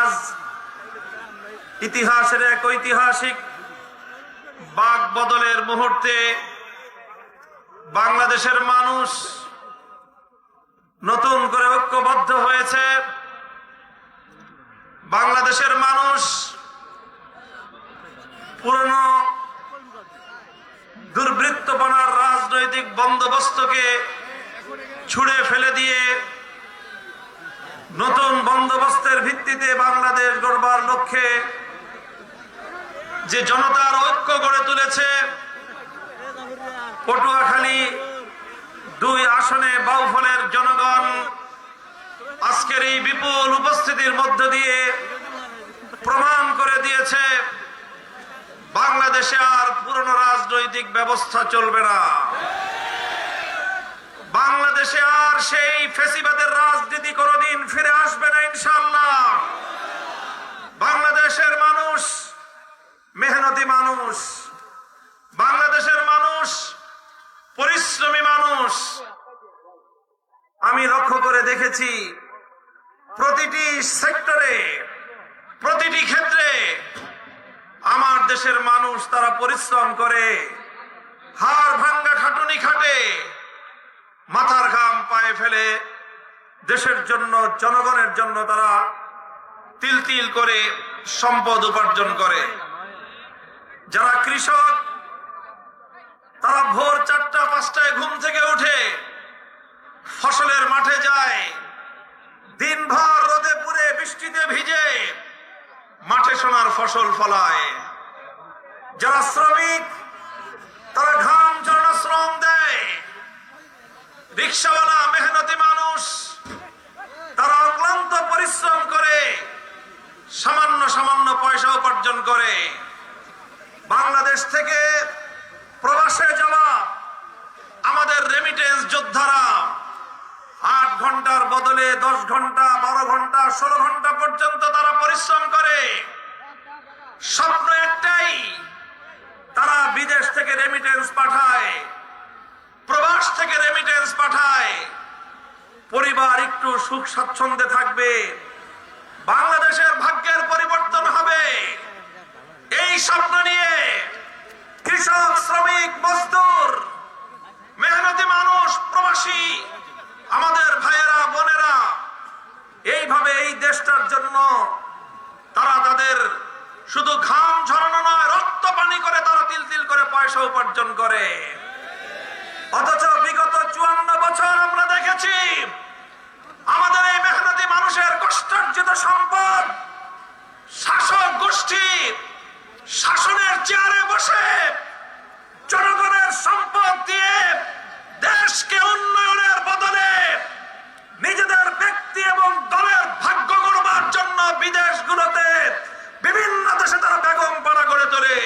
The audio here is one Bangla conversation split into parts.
আজ ইতিহাসের এক ঐতিহাসিক বাক বদলের মুহূর্তে বাংলাদেশের মানুষ নতুন করে ঐক্যবদ্ধ হয়েছে। বাংলাদেশের মানুষ পুরনো দুর্বৃত্তপনার রাজনৈতিক বন্দোবস্তকে ছুঁড়ে ফেলে দিয়ে নতুন বন্দোবস্তের ভিত্তিতে বাংলাদেশ গড়বার লক্ষ্যে যে জনতার ঐক্য গড়ে তুলেছে, পটুয়াখালী 2 আসনে বাউফলের জনগণ আজকের এই বিপুল উপস্থিতির মধ্য দিয়ে প্রমাণ করে দিয়েছে বাংলাদেশে আর পুরনো রাজনৈতিক ব্যবস্থা চলবে না। বাংলাদেশে আর সেই ফ্যাসিবাদের রাজনীতি কোনোদিন ফিরে আসবে না ইনশাআল্লাহ। বাংলাদেশের মানুষ মেহনতি মানুষ, বাংলাদেশের মানুষ পরিশ্রমী মানুষ। আমি লক্ষ্য করে দেখেছি প্রতিটি সেক্টরে, প্রতিটি ক্ষেত্রে আমার দেশের মানুষ তারা পরিশ্রম করে, হাড় ভাঙ্গা খাটুনি খাটে, মাথার ঘাম পায়ে ফেলে দেশের জন্য, জনগণের জন্য তারা তিল তিল করে সম্পদ উপার্জন করে। যারা কৃষক তারা ভোর 4টা-5টায় ঘুম থেকে উঠে ফসলের মাঠে যায়, দিনভর রোদে পুড়ে বৃষ্টিতে ভিজে মাঠে সোনার ফসল ফলায়। যারা শ্রমিক তারা ঘাম ঝরানো শ্রম দেয়। রিক্সাওয়ালা মেহনতি মানুষ তারা অক্লান্ত পরিশ্রম করে সামান্য সামান্য পয়সা উপার্জন করে। বাংলাদেশ থেকে প্রবাসে যাওয়া আমাদের রেমিটেন্স যোদ্ধারা 8 ঘন্টার বদলে 10 ঘন্টা, 12 ঘন্টা, 16 ঘন্টা পর্যন্ত তারা পরিশ্রম করে। স্বপ্ন একটাই, তারা বিদেশ থেকে রেমিটেন্স পাঠায়, প্রবাস থেকে রেমিটেন্স পাঠায়, পরিবার একটু সুখ স্বাচ্ছন্দ্যে থাকবে, বাংলাদেশের ভাগ্যের পরিবর্তন হবে। এই স্বপ্ন নিয়ে কৃষক, শ্রমিক, মজদুর, মেহনতি মানুষ, প্রবাসী আমাদের ভাইয়েরা বোনেরা এইভাবে এই দেশটার জন্য তারা তাদের শুধু ঘাম ঝরানো নয়, রক্ত পানি করে তারা তিল তিল করে পয়সা উপার্জন করে। অথচ বিগত 54 বছর আমরা দেখেছি আমাদের এই মেহনতি মানুষের কষ্টার্জিত সম্পদ শাসক গোষ্ঠী শাসনের চেয়ারে বসে জনগণের সম্পদ দিয়ে দেশকে উন্নয়নের বদলে নিজেদের ব্যক্তি এবং দলের ভাগ্য গড়বার জন্য বিদেশগুলোতে বিভিন্ন দেশে তারা বেগম পাড়া গড়ে তোলে,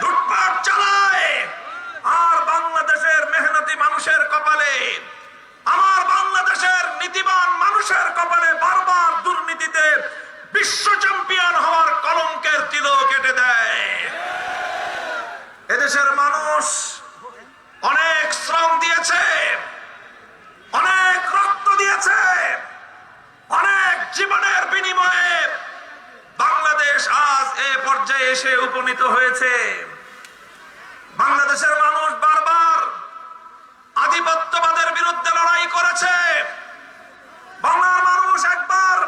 লুটপাট চালায়। আর বাংলাদেশের মেহনতি মানুষের কপালে, আমার বাংলাদেশের নীতিবান মানুষের কপালে বারবার দুর্নীতিতে বিশ্ব চ্যাম্পিয়ন হওয়ার কলঙ্কের তিলক কেটে দেয়। এদেশের মানুষ অনেক শ্রম দিয়েছে, অনেক রক্ত দিয়েছে, অনেক জীবনের বিনিময়ে বাংলাদেশ আজ এ পর্যায়ে এসে উপনীত হয়েছে। বাংলাদেশের মানুষ বারবার আধিপত্যবাদের বিরুদ্ধে লড়াই করেছে। বাংলার মানুষ একবার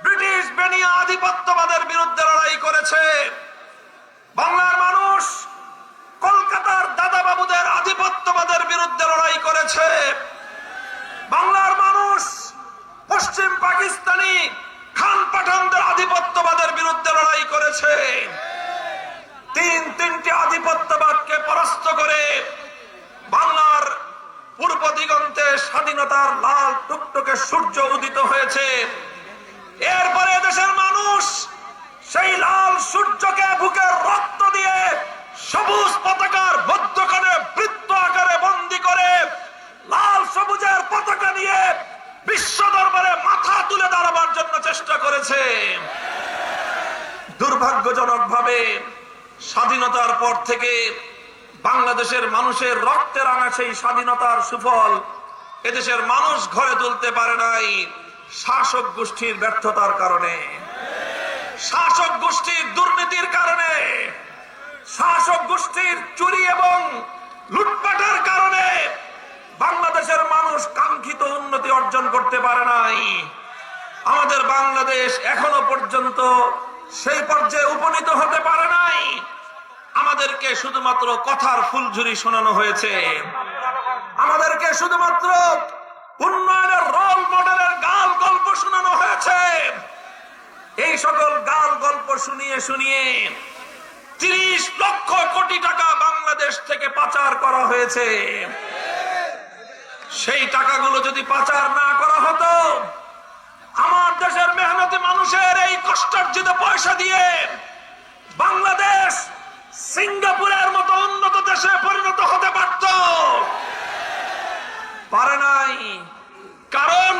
ব্রিটিশ বেনিয়া আধিপত্যবাদের বিরুদ্ধে লড়াই করেছে। বাংলার মানুষ কলকাতার দাদাবাবুদের আধিপত্যবাদের বিরুদ্ধে লড়াই করেছে। বাংলার মানুষ পশ্চিম পাকিস্তানি খান পাঠানদের আধিপত্যবাদের বিরুদ্ধে লড়াই করেছে। তিনটি আধিপত্যবাদকে পরাস্ত করে বাংলার পূর্ব দিগন্তে স্বাধীনতার লাল টুকটুকে সূর্য উদিত হয়েছে। এরপরে দেশের মানুষ সেই লাল সূর্যকে বুকের রক্ত দিয়ে সবুজ পতাকার মধ্যখানে বৃত্ত আকারে বন্দী করে লাল সবুজের পতাকা নিয়ে বিশ্ব দরবারে মাথা তুলে দাঁড়াবার জন্য চেষ্টা করেছে। দুর্ভাগ্যজনকভাবে স্বাধীনতার পর থেকে বাংলাদেশের মানুষের রক্তে রাঙা সেই স্বাধীনতার সুফল এদেশের মানুষ ঘরে তুলতে পারে নাই। শাসক গোষ্ঠীর ব্যর্থতার কারণে, শাসক গোষ্ঠীর দুর্নীতির কারণে, শাসক গোষ্ঠীর চুরি এবং লুটপাটের কারণে বাংলাদেশের মানুষ কাঙ্ক্ষিত উন্নতি অর্জন করতে পারে নাই। আমাদের বাংলাদেশ এখনো পর্যন্ত সেই পর্যায়ে উপনীত হতে পারে নাই। আমাদেরকে শুধুমাত্র কথার ফুলঝুরি শোনানো হয়েছে, আমাদেরকে শুধুমাত্র উন্নয়নের রোল মডেলের গাল গল্প শোনানো হয়েছে। এই সকল গাল গল্প শুনিয়ে শুনিয়ে 30 লক্ষ কোটি টাকা বাংলাদেশ থেকে পাচার করা হয়েছে। সেই টাকাগুলো যদি পাচার না করা হতো, আমার দেশের মেহনতি মানুষের এই কষ্টার্জিত পয়সা দিয়ে বাংলাদেশ সিঙ্গাপুরের মতো উন্নত দেশে পরিণত হতে পারত, পারে নাই। কারণ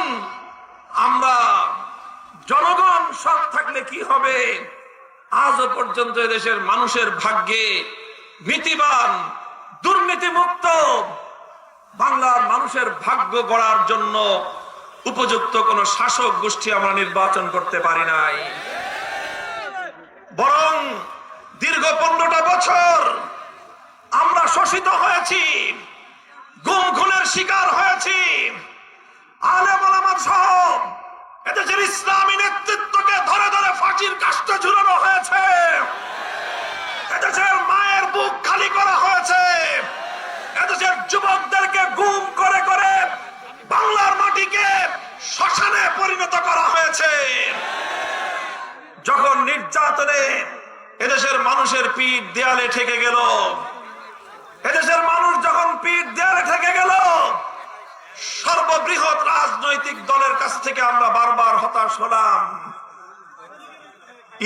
আমরা জনগণ সৎ থাকলে কি হবে, আজও পর্যন্ত দেশের মানুষের ভাগ্যে নীতিবান দুর্নীতিমুক্ত বাংলার মানুষের ভাগ্য গড়ার জন্য উপযুক্ত কোন শাসক গোষ্ঠী আমরা নির্বাচন করতে পারি নাই। বরং দীর্ঘ 15টা বছর আমরা শোষিত হয়েছি, গুম খুনের শিকার হয়েছি। আলেম ওলামা সহ এদেশের ইসলামী নেতৃত্বকে ধরে ধরে ফাঁসির কাস্টে ঝুলানো হয়েছে, এদেশের মায়ের বুক খালি করা হয়েছে, এদেশের যুবকদেরকে গুম করে করে বাংলার মাটিকে শ্মশানে পরিণত করা হয়েছে। যখন নির্যাতনে এদেশের মানুষের পিঠ দেয়ালে ঠেকে গেল, এদেশের মানুষ যখন পিঠ দেয়ালে ঠেকে গেল, সর্ববৃহৎ রাজনৈতিক দলের কাছ থেকে আমরা বারবার হতাশ হলাম।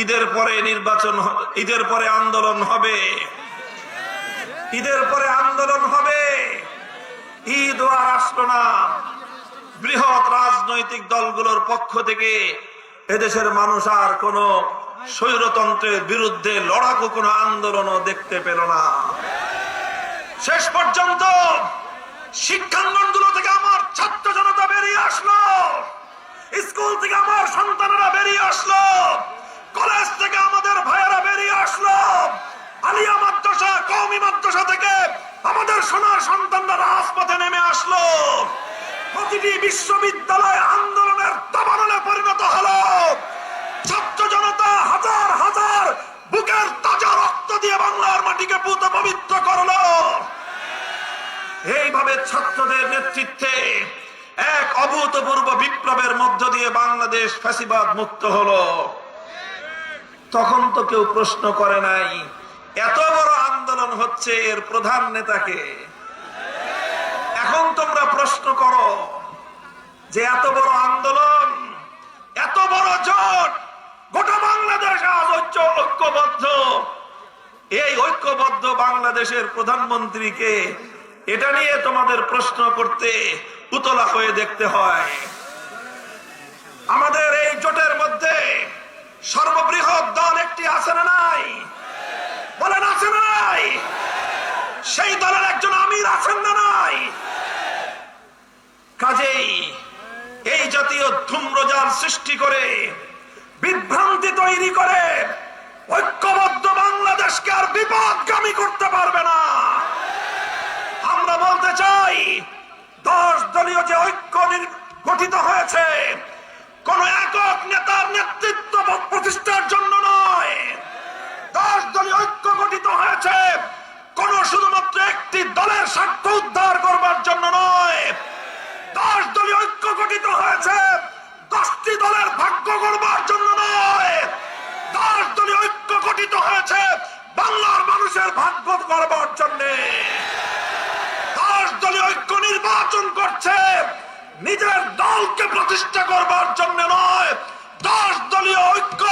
ঈদের পরে নির্বাচন, ঈদের পরে আন্দোলন হবে, ঈদের পরে আন্দোলন হবে, ঈদ আর আসলো না। বৃহৎ রাজনৈতিক দলগুলোর পক্ষ থেকে এদেশের মানুষ আর কোন স্বৈরতন্ত্রের বিরুদ্ধে লড়াকু কোন আন্দোলনও দেখতে পেল না। শেষ পর্যন্ত শিক্ষাঙ্গনগুলো থেকে আমার ছাত্র জনতা বেরিয়ে আসলো, স্কুল থেকে আমার সন্তানেরা বেরিয়ে আসলো, কলেজ থেকে আমাদের ভাইয়েরা বেরিয়ে আসলো, আলিয়া মাদ্রাসা, কওমি মাদ্রাসা থেকে আমাদের সোনার সন্তানরা রাজপথে নেমে আসলো। প্রতিটি বিশ্ববিদ্যালয় আন্দোলনের দাবানলে পরিণত হলো। ছাত্র জনতা হাজার হাজার বুকের তাজা রক্ত দিয়ে বাংলার মাটিকে পুত পবিত্র করলো। এইভাবে ছাত্রদের নেতৃত্বে এক অভূতপূর্ব বিপ্লবের মধ্য দিয়ে বাংলাদেশ ফ্যাসিবাদ মুক্ত হলো। তখন তো কেউ প্রশ্ন করে নাই এত বড় আন্দোলন হচ্ছে, এর প্রধান নেতাকে। এখন তোমরা প্রশ্ন করো যে এত বড় আন্দোলন, এত বড় জোট, গোটা বাংলাদেশ আজ ঐক্যবদ্ধ, এই ঐক্যবদ্ধ বাংলাদেশের প্রধানমন্ত্রীকে এটা নিয়ে তোমাদের প্রশ্ন করতে উতলা হয়ে দেখতে হয়। আমাদের এই জোটের মধ্যে সর্ববৃহৎ দল একটি আছে না নাই? বলেন আছে না নাই? সেই দলের একজন আমির আছেন না নাই? কাজেই এই জাতীয় ধূম্রজাল সৃষ্টি করে, বিভ্রান্তি তৈরি করে ঐক্যবদ্ধ বাংলাদেশকে আর বিপদগামী করতে পারবে না। আমরা বলতে চাই 10 দলীয় যে ঐক্য গঠিত হয়েছে, কোন একক নেতার নেতৃত্ব প্রতিষ্ঠার জন্য নয়। 10 দলীয় ঐক্য গঠিত হয়েছে কোন শুধুমাত্র একটি দলের স্বার্থ উদ্ধার করবার জন্য নয়। 10 দলীয় ঐক্য গঠিত হয়েছে 10টি দলের ভাগ্য করবার জন্য নয়। 10 দলীয় ঐক্য গঠিত হয়েছে বাংলার মানুষের ভাগ্য করবার জন্য। 10 দলীয় ঐক্য নির্বাচন করছে নিজের দলকে প্রতিষ্ঠা করবার জন্য নয়। 10 দলীয় ঐক্য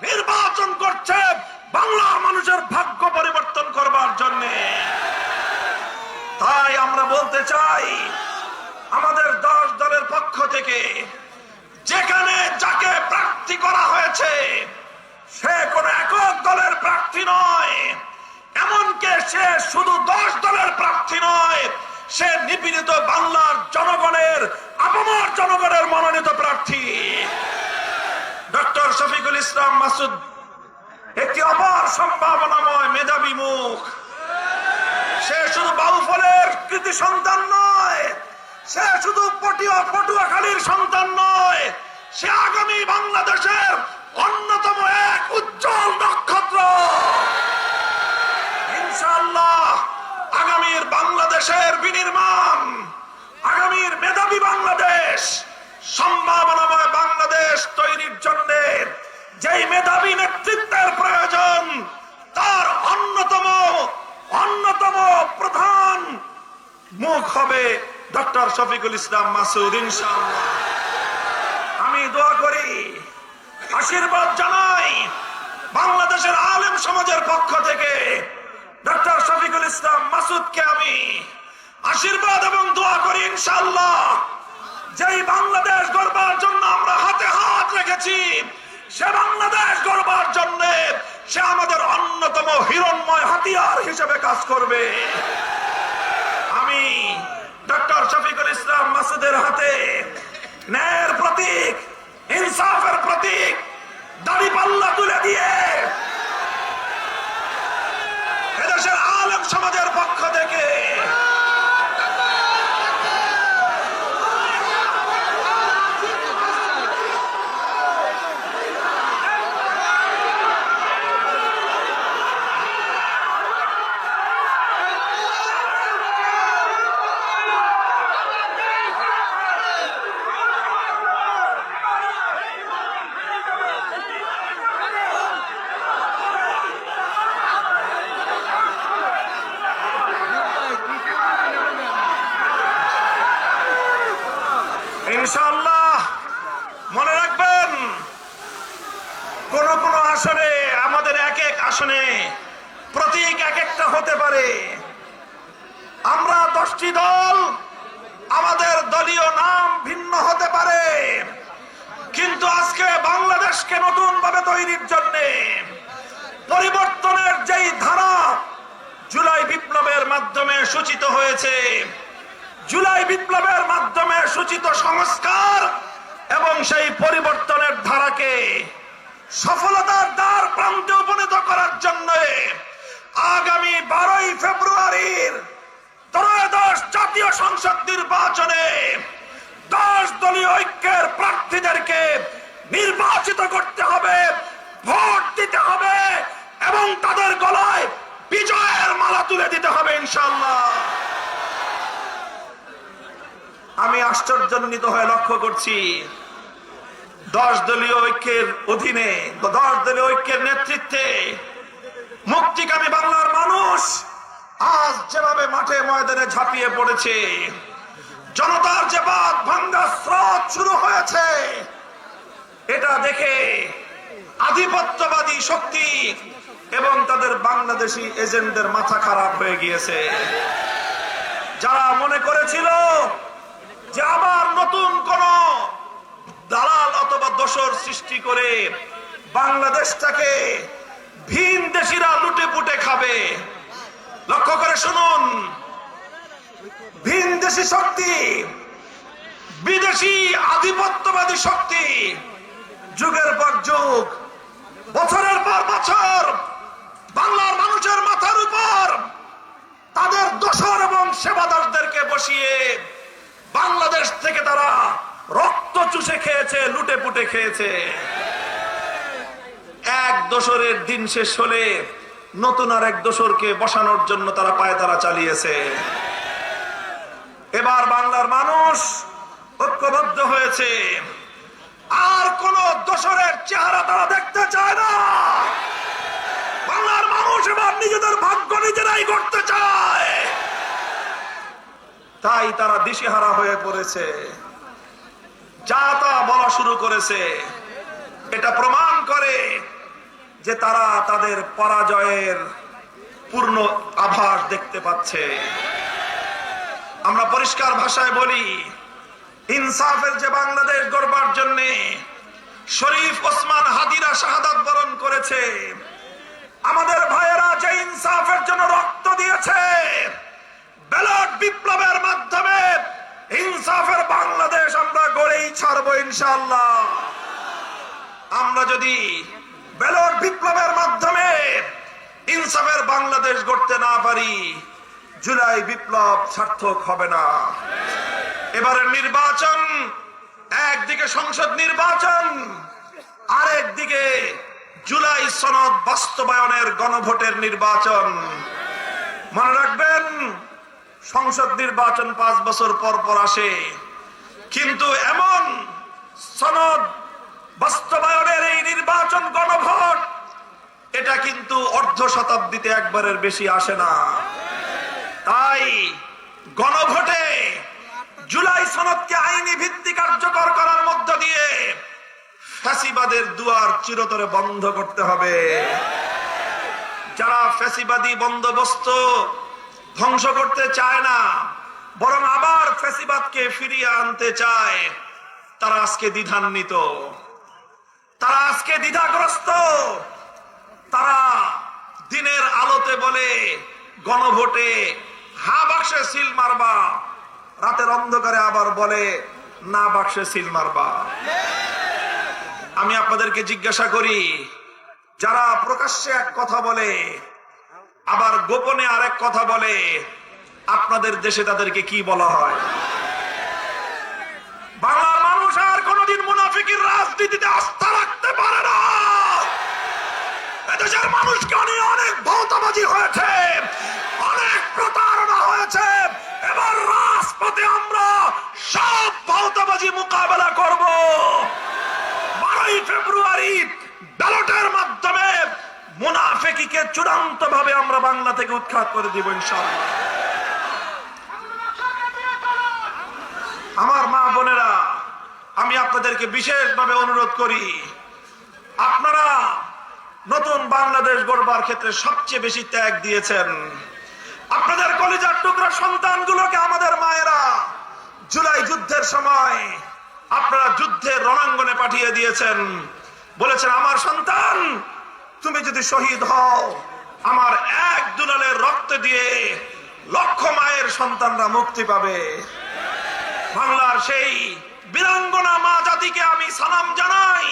নির্বাচন করছে বাংলার মানুষের ভাগ্য পরিবর্তন করবার জন্য। তাই আমরা বলতে চাই, আমাদের 10 দলের পক্ষ থেকে যেখানে যাকে প্রার্থী করা হয়েছে সে কোন একক দলের প্রার্থী নয়, এমনকি সে শুধু 10 দলের প্রার্থী নয়, সে নিপীড়িত বাংলার জনগণের আপামর জনগণের মনোনীত প্রার্থী ডক্টর শফিকুল ইসলাম মাসুদ একটি অপার সম্ভাবনাময় মেধাবী মুখ। সে শুধু বাউফলের কৃতি সন্তান নয়, সে শুধু পটুয়াখালীর সন্তান নয়, সে আগামী বাংলাদেশের অন্যতম এক উজ্জ্বল নক্ষত্র। ইনশাআল্লাহ আগামীর বাংলাদেশের বিনির্মাণ, আগামীর মেধাবী বাংলাদেশ, সম্ভাবনাময় বাংলাদেশ তৈরির জন্য যেই মেধাবী নেতৃত্বের প্রয়োজন, তার অন্যতম প্রধান মুখ হবে ডক্টর শফিকুল ইসলাম মাসুদ। ইনশাআল্লাহ আমি দোয়া করি, আশীর্বাদ জানাই বাংলাদেশের আলেম সমাজের পক্ষ থেকে ডক্টর শফিকুল ইসলাম মাসুদকে আমি আশীর্বাদ এবং দোয়া করি। ইনশাআল্লাহ যেই বাংলাদেশ গড়বার জন্য আমরা হাতে হাত রেখেছি, সে বাংলাদেশ গড়বার জন্য সে আমাদের অন্যতম হিরণ্ময় হাতিয়ার হিসেবে কাজ করবে। আমি ডক্টর শফিকুল ইসলাম মাসুদের হাতে ন্যায়ের প্রতীক, ইনসাফের প্রতীক দাড়িপাল্লা তুলে দিয়ে এদেশের আলেম সমাজের পক্ষ থেকে ইনশাআল্লাহ মনে রাখবেন, কোন কোন আসনে আমাদের এক এক আসনে প্রতীক এক একটা হতে পারে। আমরা 10টি দল, আমাদের দলীয় নাম ভিন্ন হতে পারে, কিন্তু আজকে বাংলাদেশকে নতুন ভাবে তৈরির জন্য পরিবর্তনের যেই ধারা জুলাই বিপ্লবের মাধ্যমে সূচিত হয়েছে, জুলাই বিপ্লবের মাধ্যমে সূচিত সংস্কার এবং সেই পরিবর্তনের ধারাকে সফলতার দ্বার প্রান্তে উপনীত করার জন্য আগামী 12ই ফেব্রুয়ারির ত্রয়োদশ জাতীয় সংসদ নির্বাচনে 10 দলীয় ঐক্যের প্রার্থীদেরকে নির্বাচিত করতে হবে, ভোট দিতে হবে এবং তাদের গলায় বিজয়ের মালা তুলে দিতে হবে। ইনশাআল্লাহ আমি আশ্চর্যান্বিত হয়ে লক্ষ্য করছি, 10 দলীয় ঐক্যের অধীনে, 10 দলীয় ঐক্যের নেতৃত্বে মুক্তিকামী বাংলার মানুষ আজ যেভাবে মাঠে ময়দানে ঝাঁপিয়ে পড়েছে, জনতার যে বাঁধ ভাঙ্গা স্রোত শুরু হয়েছে, এটা দেখে আধিপত্যবাদী শক্তি এবং তাদের বাংলাদেশি এজেন্টদের মাথা খারাপ হয়ে গিয়েছে। যারা মনে করেছিল যে আবার নতুন কোন দালাল অথবা দোসর সৃষ্টি করে বাংলাদেশটাকে ভিন দেশিরা লুটে পুটে খাবে, লক্ষ্য করে শুনুন, ভিন দেশি শক্তি, বিদেশি আধিপত্যবাদী শক্তি যুগের পর যুগ, বছরের পর বছর বাংলার মানুষের মাথার উপর তাদের দোসর এবং সেবাদারদেরকে বসিয়ে বাংলাদেশ থেকে তারা রক্ত চুষে খেয়েছে, লুটে পুটে খেয়েছে। এক দোসরের দিন শেষ হলে নতুন আর এক দোসরকে বসানোর জন্য তারা পায়তারা চালিয়েছে। এবার বাংলার মানুষ ঐক্যবদ্ধ হয়েছে, আর কোন দোসরের চেহারা তারা দেখতে চায় না। বাংলার মানুষ এবার নিজেদের ভাগ্য নিজেরাই করতে চায়, তাই তারা দিশেহারা হয়ে পড়েছে, যা তা বলা শুরু করেছে। এটা প্রমাণ করে যে তারা তাদের পরাজয়ের পূর্ণ আভাস দেখতে পাচ্ছে। আমরা পরিষ্কার ভাষায় বলি, ইনসাফের যে বাংলাদেশ গড়বার জন্য শরীফ ওসমান হাদিরা শাহাদাত বরণ করেছে, আমাদের ভাইয়েরা যে ইনসাফের জন্য রক্ত দিয়েছে, ব্যালট বিপ্লবের মাধ্যমে ইনসাফের বাংলাদেশ আমরা গড়েই ছাড়বো ইনশাআল্লাহ। আমরা যদি ব্যালট বিপ্লবের মাধ্যমে ইনসাফের বাংলাদেশ গড়তে না পারি, জুলাই বিপ্লব সার্থক হবে না। এবারের নির্বাচন একদিকে সংসদ নির্বাচন, আরেকদিকে জুলাই সনদ বাস্তবায়নের গণভোটের নির্বাচন। মনে রাখবেন, সংসদ নির্বাচন 5 বছর পর পর আসে, কিন্তু এমন সনদ বাস্তবায়নের এই নির্বাচন গণভোট, এটা কিন্তু অর্ধ শতাব্দীতে একবারের বেশি আসে না। তাই গণভোটে জুলাই সনদকে আইনি ভিত্তি কার্যকর করার মধ্য দিয়ে ফ্যাসিবাদের দুয়ার চিরতরে বন্ধ করতে হবে। যারা ফ্যাসিবাদী বন্দোবস্ত ধ্বংস করতে চায় না, বরং আবার ফ্যাসিবাদকে ফিরিয়ে আনতে চায়, তারা আজকে দ্বিধান্বিত, তারা আজকে দ্বিধাগ্রস্ত। তারা দিনের আলোতে বলে গণভোটে হা বাক্সে সিল মারবা, রাতের অন্ধকারে আবার বলে না বাক্সে সিল মারবা। আমি আপনাদেরকে জিজ্ঞাসা করি, যারা প্রকাশ্যে এক কথা বলে আবার গোপনে আরেক কথা বলে, আপনাদের দেশে তাদেরকে কি বলা হয়? বাংলার মানুষ আর কোনদিন মুনাফিকের রাজনীতিতে আস্থা রাখতে পারে না। এদেশের মানুষকে অনেক ভৌতাবাজি হয়েছে, অনেক প্রতারণা হয়েছে। এবার রাজপথে আমরা সব ভৌতাবাজি মোকাবেলা করব। 12ই ফেব্রুয়ারি ব্যালটের মাধ্যমে মুনাফিককে চূড়ান্ত ভাবে আমরা বাংলা থেকে উৎখাত করে দিব ইনশাআল্লাহ। আমার মা বোনেরা, আমি আপনাদেরকে বিশেষভাবে অনুরোধ করি, আপনারা নতুন বাংলাদেশ গড়বার ক্ষেত্রে সবচেয়ে বেশি ত্যাগ দিয়েছেন। আপনাদের কলিজার টুকরা সন্তানগুলোকে আমাদের মায়েরা জুলাই যুদ্ধের সময় আপনারা যুদ্ধের রণাঙ্গনে পাঠিয়ে দিয়েছেন। বলেছেন, আমার সন্তান, তুমি যদি শহীদ হও, আমার এক দুলালের রক্ত দিয়ে লক্ষ মায়ের সন্তানরা মুক্তি পাবে। বাংলার সেই বীরাঙ্গনা মা জাতিকে আমি সালাম জানাই।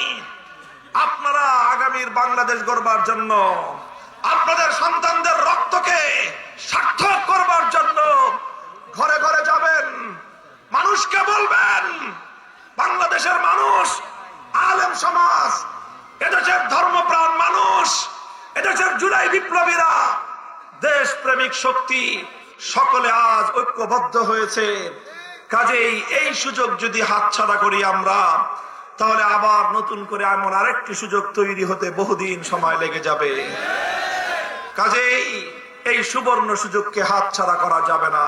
আপনারা আগামীর বাংলাদেশ গড়বার জন্য, আপনাদের সন্তানদের রক্তকে সার্থক করবার জন্য ঘরে ঘরে যাবেন, মানুষকে বলবেন, বাংলাদেশের মানুষ, আলেম সমাজ, এদেশের ধর্মপ্রাণ মানুষ, এদেশের জুলাই বিপ্লবীরা, দেশ প্রেমিক শক্তি সকলে আজ ঐক্যবদ্ধ হয়েছে। কাজেই এই সুযোগ যদি হাতছাড়া করি আমরা, তাহলে আবার নতুন করে এমন আরেকটি সুযোগ তৈরি হতে বহুদিন সময় লেগে যাবে। কাজেই এই সুবর্ণ সুযোগকে হাতছাড়া করা যাবে না।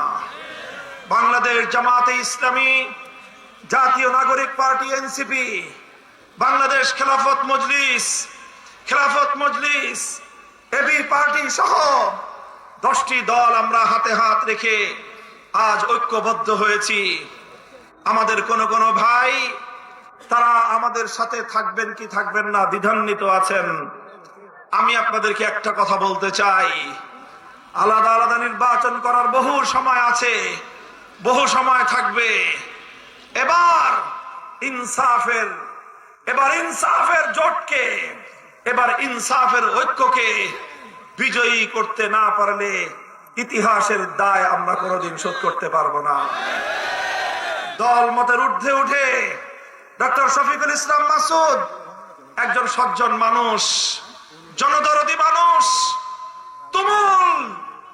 বাংলাদেশ জামাতে ইসলামী, জাতীয় নাগরিক party NCP, Bangladesh Khelafat Majlis, AB party সহ 10টি দল আমরা হাতে হাত রেখে আজ ঐক্যবদ্ধ হয়েছি। আমাদের কোন ভাই, তারা আমাদের সাথে থাকবেন কি থাকবেন না দ্বিধান্বিত আছেন। আমি আপনাদেরকে একটা কথা বলতে চাই, আলাদা আলাদা নির্বাচন করার বহু সময় আছে, বহু সময় থাকবে। এবার ইনসাফের জোটকে, এবার ইনসাফের ঐক্যকে বিজয়ী করতে না পারলে ইতিহাসের দায় আমরা কোনোদিন শোধ করতে পারবো না। দল মতের ঊর্ধ্বে উঠে ডক্টর শফিকুল ইসলাম মাসুদ একজন সজ্জন মানুষ, জনদরদী মানুষ, তুমুল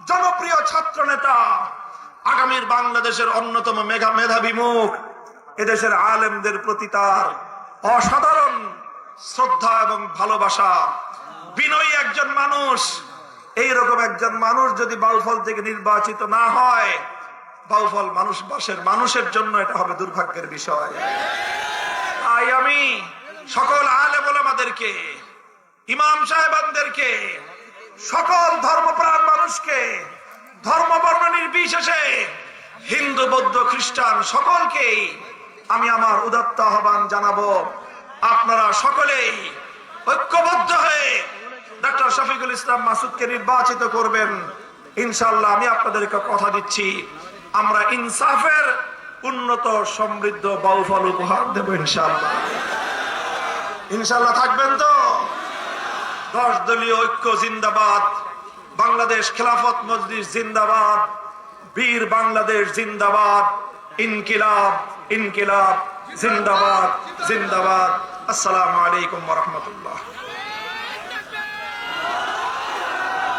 জনপ্রিয় ছাত্র নেতা, আগামীর বাংলাদেশের অন্যতম মেধাবী মুখ। এদেশের আলেমদের প্রতি তার অসাধারণ শ্রদ্ধা এবং ভালোবাসা, বিনয়ী একজন মানুষ। এইরকম একজন মানুষ যদি বাউফল থেকে নির্বাচিত না হয়, বাউফল মানুষের জন্য এটা হবে দুর্ভাগ্যের বিষয়। তাই আমি সকল আলেম ওলামাদেরকে, ইমাম সাহেবানদেরকে, সকল ধর্মপ্রাণ মানুষকে, ধর্মবর্ণ নির্বিশেষে, হিন্দু বৌদ্ধ খ্রিস্টান সকলকেই আমি আমার উদাত্ত আহ্বান জানাবো, আপনারা সকলেই ঐক্যবদ্ধ হয়ে ডক্টর শফিকুল ইসলাম মাসুদকে নির্বাচিত করবেন ইনশাআল্লাহ। আমি আপনাদেরকে কথা দিচ্ছি, আমরা ইনসাফের উন্নত সমৃদ্ধ বাউফল উপহার দেব ইনশাআল্লাহ। ইনশাআল্লাহ থাকবেন তো? 10 দলীয় ঐক্য জিন্দাবাদ, বাংলাদেশ খেলাফত মজলিস জিন্দাবাদ, বীর বাংলাদেশ জিন্দাবাদ, ইনকিলাব ইনকিলাব জিন্দাবাদ জিন্দাবাদ। আসসালামু আলাইকুম ওয়া রাহমাতুল্লাহ।